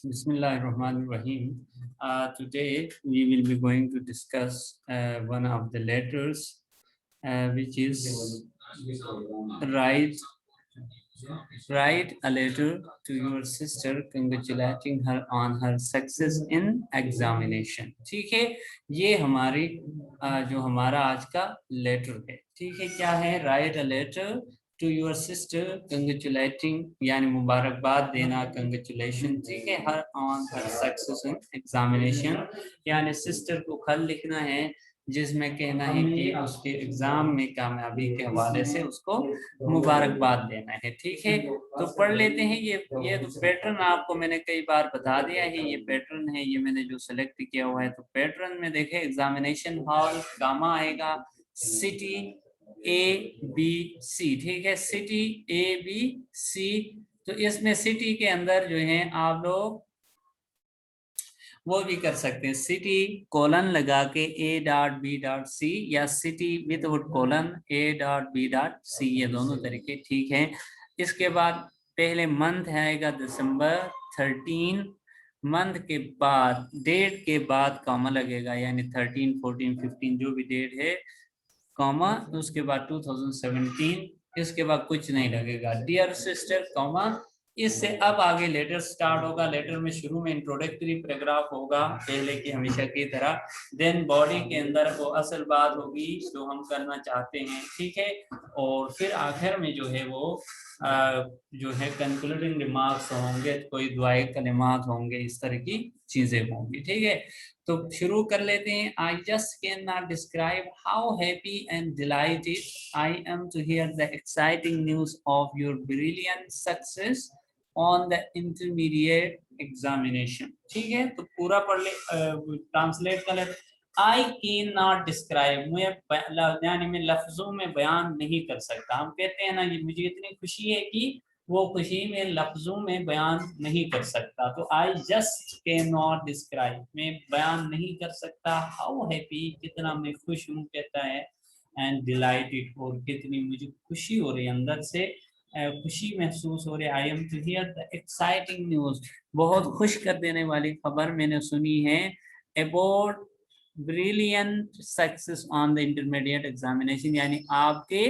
Bismillahirrahmanirrahim. Today we will be going to discuss one of the letters, which is write a letter to your sister congratulating her on her success in examination. ठीक है, ये हमारी जो हमारा आज का letter है, ठीक है, क्या है, write a letter to your sister congratulating, यानी मुबारकबाद देना, कंग्रेचुलेशन, ठीक है, her on her success in examination, यानी सिस्टर को खत लिखना है जिसमें कहना है कि उसके एग्जाम में कामयाबी के हवाले से उसको मुबारकबाद देना है। ठीक है, तो पढ़ लेते हैं। ये तो पैटर्न आपको मैंने कई बार बता दिया है, ये पैटर्न है, ये मैंने जो सेलेक्ट किया हुआ है। तो पैटर्न में देखें, एग्जामिनेशन हॉल, गामा आएगा, सिटी ए बी सी, ठीक है, सिटी ए बी सी। तो इसमें सिटी के अंदर जो है आप लोग वो भी कर सकते हैं, सिटी कोलन लगा के A dot B dot C, या city without colon A dot B dot C, ये दोनों तरीके ठीक है। इसके बाद पहले मंथ आएगा दिसंबर 13, मंथ के बाद डेट के बाद कॉमा लगेगा, यानी 13, 14, 15 जो भी डेट है कॉमा, उसके बाद 2017, इसके बाद कुछ नहीं लगेगा। डियर सिस्टर कॉमा, इससे अब आगे लेटर स्टार्ट होगा। लेटर में शुरू में इंट्रोडक्टरी पैराग्राफ होगा पहले की हमेशा की तरह, देन बॉडी के अंदर वो असल बात होगी जो हम करना चाहते हैं, ठीक है, और फिर आखिर में जो है वो जो है कंक्लूडिंग रिमार्क्स होंगे, कोई दुआई कलिमात होंगे, इस तरह की चीजें होंगी, ठीक है। तो शुरू कर लेते हैं। I just can not describe how happy and delighted I am to hear the exciting news of your brilliant success on the intermediate examination. ठीक है, तो पूरा पढ़ ले, ट्रांसलेट कर ले। आई कैन नॉट डिस्क्राइब, यानी मैं लफ्जों में बयान नहीं कर सकता। हम कहते हैं ना, ये मुझे इतनी खुशी है कि वो खुशी में लफ्जों में बयान नहीं कर सकता। तो आई जस्ट कैन नॉट डिस्क्राइब, मैं बयान नहीं कर सकता, हाउ हैप्पी, कितना मैं खुश हूँ, कहता है, एंड डिलाइटेड, और कितनी मुझे खुशी हो रही है, अंदर से खुशी महसूस हो रही है। I am to hear the exciting news, बहुत खुश कर देने वाली खबर मैंने सुनी है, about brilliant success on the intermediate examination, यानी आपके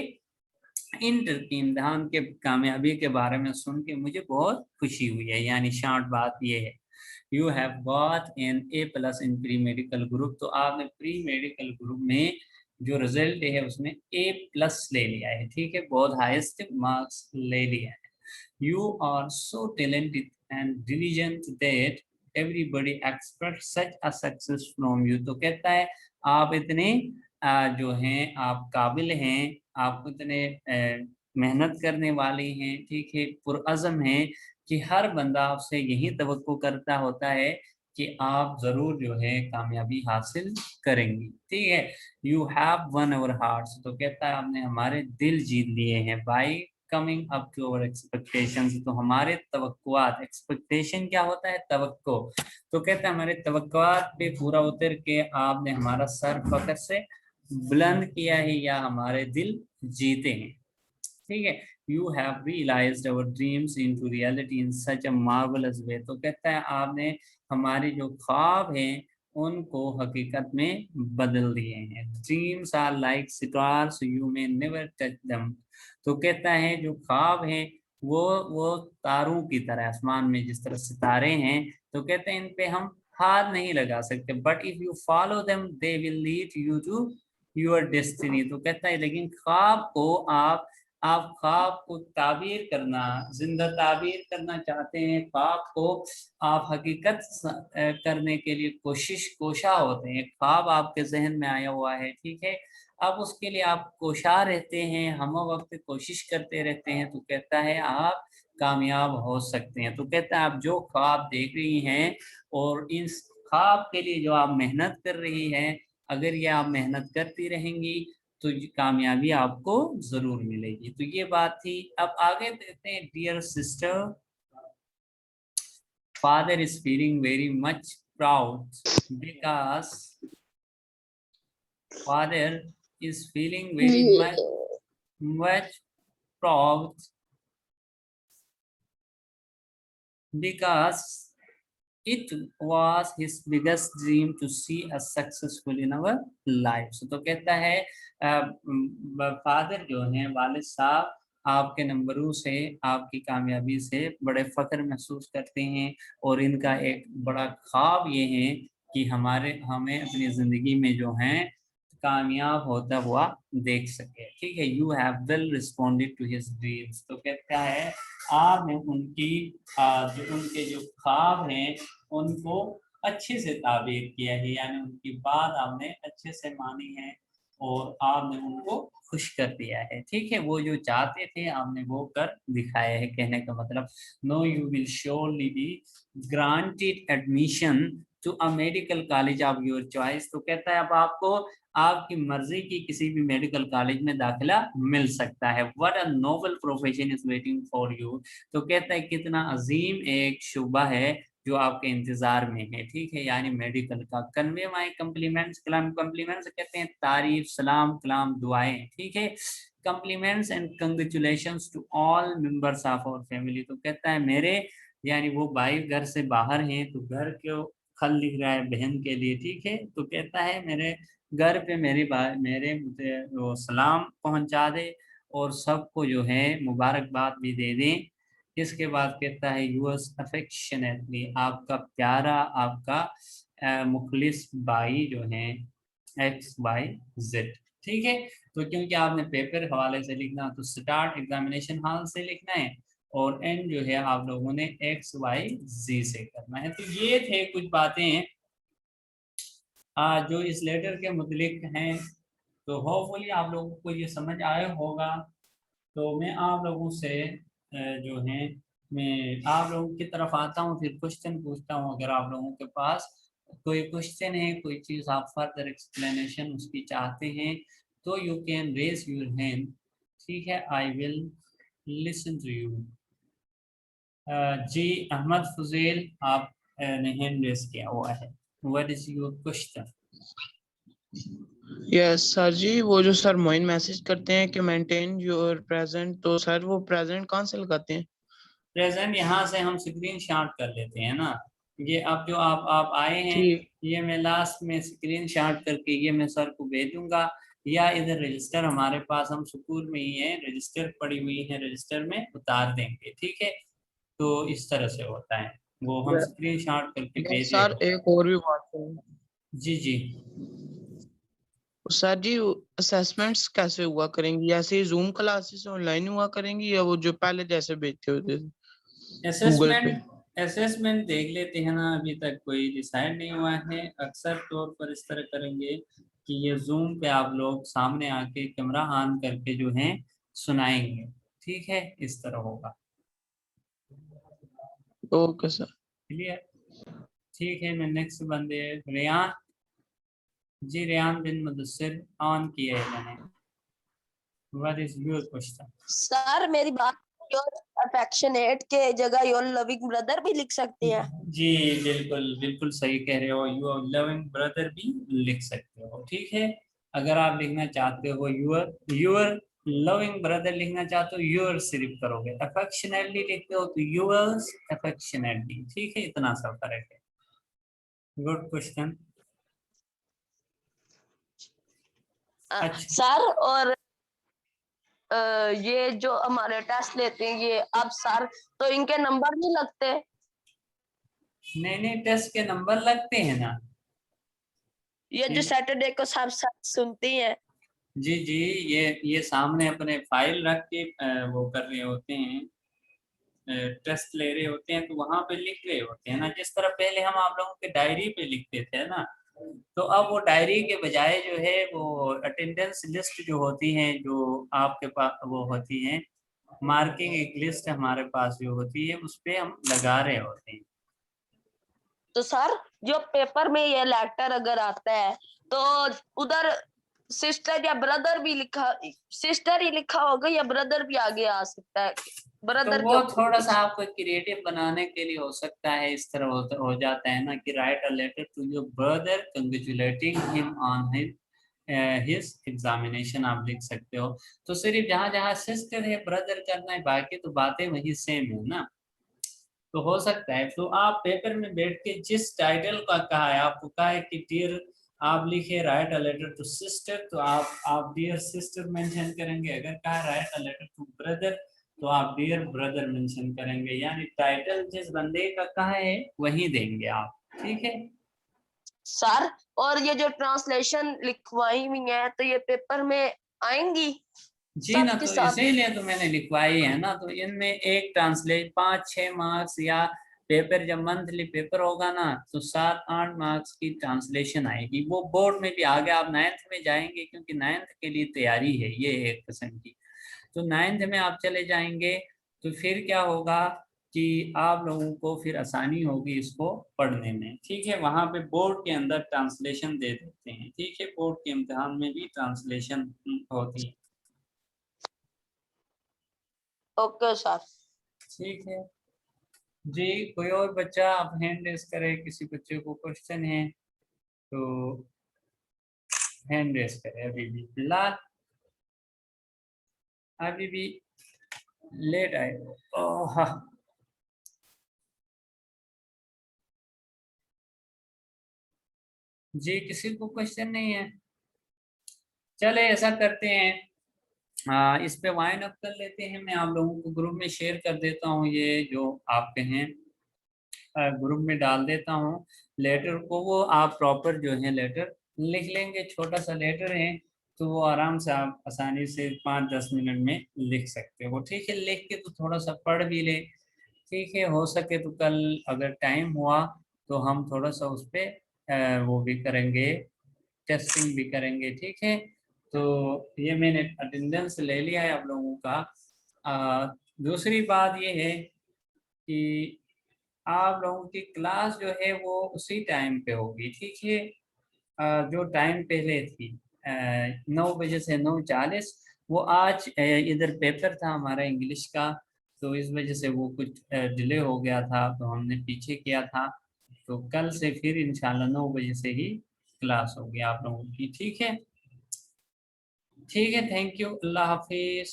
इंटर के इम्तिहान के कामयाबी के बारे में सुन के मुझे बहुत खुशी हुई है। यानी शॉर्ट बात ये है, you have got an A+ in pre medical group, तो आपने प्री मेडिकल ग्रुप में जो रिजल्ट है उसमें A+ ले लिया है, ठीक है, बहुत हाईएस्ट मार्क्स ले लिया है। You are so talented and diligent that everybody expect such a success from you, तो कहता है आप इतने जो हैं, आप काबिल हैं, आप इतने मेहनत करने वाले हैं, ठीक है, पुरअज़म हैं कि हर बंदा आपसे यही तवक्को करता होता है कि आप जरूर जो है कामयाबी हासिल करेंगी, ठीक है। You have won our hearts, तो कहता है आपने हमारे दिल जीत लिए हैं, by coming up to our expectations, तो हमारे तवक्कुआत, एक्सपेक्टेशन क्या होता है, तवक्को, तो कहता है हमारे तवक्कुआत पे पूरा उतर के आपने हमारा सर फख्र से बुलंद किया है, या हमारे दिल जीते हैं, ठीक है। You have realised our dreams into reality in such a marvellous way, तो कहता है आपने हमारे जो ख्वाब हैं उनको हकीकत में बदल दिए हैं। Dreams are like stars you may never touch them, तो कहता है जो ख्वाब हैं वो तारों की तरह, आसमान में जिस तरह सितारे हैं, तो कहते हैं इन पे हम हाथ नहीं लगा सकते, but if you follow them they will lead you to your destiny, तो कहता है लेकिन ख्वाब को आप ख्वाब को ताबीर करना, जिंदा ताबीर करना चाहते हैं, ख्वाब को आप हकीकत करने के लिए कोशा होते हैं, ख्वाब आपके जहन में आया हुआ है, ठीक है, अब उसके लिए आप कोशा रहते हैं, हम वक्त कोशिश करते रहते हैं, तो कहता है आप कामयाब हो सकते हैं। तो कहता है आप जो ख्वाब देख रही हैं और इस ख्वाब के लिए जो आप मेहनत कर रही हैं, अगर ये आप मेहनत करती रहेंगी तो कामयाबी आपको जरूर मिलेगी। तो ये बात थी। अब आगे देखते हैं, dear sister, father is feeling very much proud because father is feeling very much proud because It was his biggest dream to see us successful in our lives. तो कहता है फादर जो हैं, वालिद साहब, आपके नंबरों से, आपकी कामयाबी से बड़े फख्र महसूस करते हैं, और इनका एक बड़ा ख्वाब ये है कि हमें अपनी जिंदगी में जो है कामयाब होता हुआ देख सके। ठीक है, you have well responded to his dreams. तो कहता है आपने उनकी जो उनके जो ख्वाब हैं उनको अच्छे से ताबीर किया है, यानी उनकी बात आपने अच्छे से मानी है और आपने उनको खुश कर दिया है। ठीक है, वो जो चाहते थे आपने वो कर दिखाया है। कहने का मतलब, no you will surely be granted admission to a medical college of your choice. तो कहता है अब आपको आपकी मर्जी की किसी भी मेडिकल कॉलेज में दाखिला मिल सकता है। What a noble profession is waiting for you. तो कहता है कितना अजीम एक शुबा है जो आपके इंतजार में है। ठीक है, यानी मेडिकल का। कन्वे माई कम्प्लीमेंट्स, कम्प्लीमेंट्स कहते हैं तारीफ, सलाम, कलाम, दुआएं। ठीक है, compliments and congratulations to all members of our family. तो कहता है मेरे, यानी वो भाई घर से बाहर हैं तो घर के खल लिख रहा है बहन के लिए। ठीक है, तो कहता है मेरे घर पे मेरे मुझे वो सलाम पहुंचा दे और सबको जो है मुबारकबाद भी दे दें। इसके बाद कहता है यूअर्स अफेक्शनेटली, आपका प्यारा, आपका मुखलिस भाई जो है XYZ। ठीक है, तो क्योंकि आपने पेपर हवाले से लिखना तो स्टार्ट एग्जामिनेशन हॉल से लिखना है और एंड जो है आप लोगों ने XYZ से करना है। तो ये थे कुछ बातें जो इस लेटर के मुतलिक हैं। तो होपफुली आप लोगों को ये समझ आया होगा। तो मैं आप लोगों से जो है मैं आप लोगों की तरफ आता हूँ, फिर क्वेश्चन पूछता हूँ। अगर आप लोगों के पास कोई क्वेश्चन है, कोई चीज़ आप फर्दर एक्सप्लेनेशन उसकी चाहते हैं, तो you can raise your hand. ठीक है, I will listen to you. जी अहमद फुजेल, आप ने हैंड रेज किया हुआ है। What is your question? Yes sir जी, वो जो सर मोइन मैसेज करते हैं कि मेंटेन योर प्रेजेंट, तो सर वो प्रेजेंट कहाँ से लगाते हैं? प्रेजेंट यहाँ से हम स्क्रीन शॉट कर लेते हैं ना। ये अब जो आप आए हैं, ठीक। ये मैं लास्ट में स्क्रीन शॉट करके ये मैं सर को भेजूंगा, या इधर रजिस्टर हमारे पास, हम स्कूल में ही है, रजिस्टर पड़ी हुई है, रजिस्टर में उतार देंगे। ठीक है, तो इस तरह से होता है, वो हम स्क्रीन शॉट करके यस भेजे सर, हो। एक और भी बात है। जी जी। सर जी, असेसमेंट्स कैसे हुआ करेंगी? ऐसे ही जूम क्लासेस ऑनलाइन हुआ करेंगी या वो जो पहले जैसे भेजते होते थे गूगल पे? असेसमेंट असेसमेंट देख लेते हैं ना, अभी तक कोई डिसाइड नहीं हुआ है। अक्सर तौर पर इस तरह करेंगे कि ये जूम पे आप लोग सामने आके कैमरा ऑन करके जो है सुनाएंगे। ठीक है, इस तरह होगा। Okay sir. क्लियर? ठीक है, मैं नेक्स्ट बंदे रेयान। जी रेयान बिन मुदस्सिर, ऑन किया है मैंने। What is your question? Sir मेरी बात, योर अफेक्शनेट के जगह योर लविंग ब्रदर भी लिख सकते हैं? जी बिल्कुल बिल्कुल सही कह रहे हो, यूर लविंग ब्रदर भी लिख सकते हो। ठीक है, अगर आप लिखना चाहते हो यूर यूर लविंग ब्रदर लिखना चाहते हो, यूर सिर्फ करोगे। अफेक्शनेटली लिखते हो तो यूर्स अफेक्शनेटली। ठीक है, इतना सा फर्क है। Good question. अच्छा, सर और ये जो हमारे टेस्ट लेते हैं ये अब सर, तो इनके नंबर नहीं लगते? नहीं नहीं, टेस्ट के नंबर लगते हैं ना। ये जो सैटरडे को सब सुनती हैं। जी जी, ये सामने अपने फाइल रख के वो कर रहे होते हैं, टेस्ट ले रहे होते हैं, तो वहां पे लिख रहे होते हैं ना। जिस तरह पहले हम आप लोगों के डायरी पे लिखते थे ना, तो अब वो डायरी के बजाय जो है वो अटेंडेंस लिस्ट जो होती है, जो आपके पास वो होती है, मार्किंग एक लिस्ट हमारे पास जो होती है, उस पे हम लगा रहे होते हैं। तो सर जो पेपर में ये लेटर अगर आता है तो उधर सिस्टर या ब्रदर भी लिखा, सिस्टर ही लिखा होगा या ब्रदर भी आगे आ सकता है? तो ब्रदर के वो ऊपर थोड़ा सा कुछ। आपको क्रिएटिव बनाने के लिए हो सकता है, इस तरह हो जाता है ना कि write a letter to your brother congratulating him on his examination, आप लिख सकते हो। तो सिर्फ जहां जहां सिस्टर है, ब्रदर करना है, बाकी तो बातें वही सेम है ना। तो हो सकता है तो आप पेपर में बैठ के जिस टाइटल का कहा है, आपको कहा है कि डियर आप लिखे write a letter to sister, तो आप डियर सिस्टर मेंशन करेंगे। अगर कहा write a letter to brother तो आप डियर ब्रदर मेंशन करेंगे। यानी टाइटल जिस बंदे का कहा है वही देंगे आप, ठीक है सर। और ये जो ट्रांसलेशन लिखवाई हुई है तो ये पेपर में आएंगी जी ना, साथ के तो साथ? इसीलिए तो मैंने लिखवाई है ना। तो इनमें एक ट्रांसलेट 5-6 मार्क्स, या पेपर जब मंथली पेपर होगा ना तो 7-8 मार्क्स की ट्रांसलेशन आएगी। वो बोर्ड में भी आगे आप 9th में जाएंगे, क्योंकि 9th के लिए तैयारी है ये एक किस्म की। तो 9th में आप चले जाएंगे तो फिर क्या होगा कि आप लोगों को फिर आसानी होगी इसको पढ़ने में, ठीक है। वहां पे बोर्ड के अंदर ट्रांसलेशन दे देते हैं, ठीक है। बोर्ड के इम्तिहान में भी ट्रांसलेशन होती है, ओके सर। ठीक है जी। कोई और बच्चा आप हैंड रेस करे, किसी बच्चे को क्वेश्चन है तो हैंड रेस करे। अभी भी फिलहाल अभी भी लेट आए। ओह हाँ। जी किसी को क्वेश्चन नहीं है? चले ऐसा करते हैं, इस पे वाइन अप कर लेते हैं। मैं आप लोगों को ग्रुप में शेयर कर देता हूँ, ये जो आपके हैं ग्रुप में डाल देता हूँ लेटर को। वो आप प्रॉपर जो है लेटर लिख लेंगे, छोटा सा लेटर है तो वो आराम से आप आसानी से 5-10 मिनट में लिख सकते हो, ठीक है। लिख के तो थोड़ा सा पढ़ भी ले, ठीक है। हो सके तो कल अगर टाइम हुआ तो हम थोड़ा सा उस पर वो भी करेंगे, टेस्टिंग भी करेंगे, ठीक है। तो ये मैंने अटेंडेंस ले लिया है आप लोगों का। दूसरी बात ये है कि आप लोगों की क्लास जो है वो उसी टाइम पे होगी, ठीक है। जो टाइम पहले थी 9 बजे से 9:40, वो आज इधर पेपर था हमारा इंग्लिश का, तो इस वजह से वो कुछ डिले हो गया था तो हमने पीछे किया था। तो कल से फिर इंशाल्लाह 9 बजे से ही क्लास होगी आप लोगों की, ठीक है। ठीक है, थैंक यू, अल्लाह हाफिज।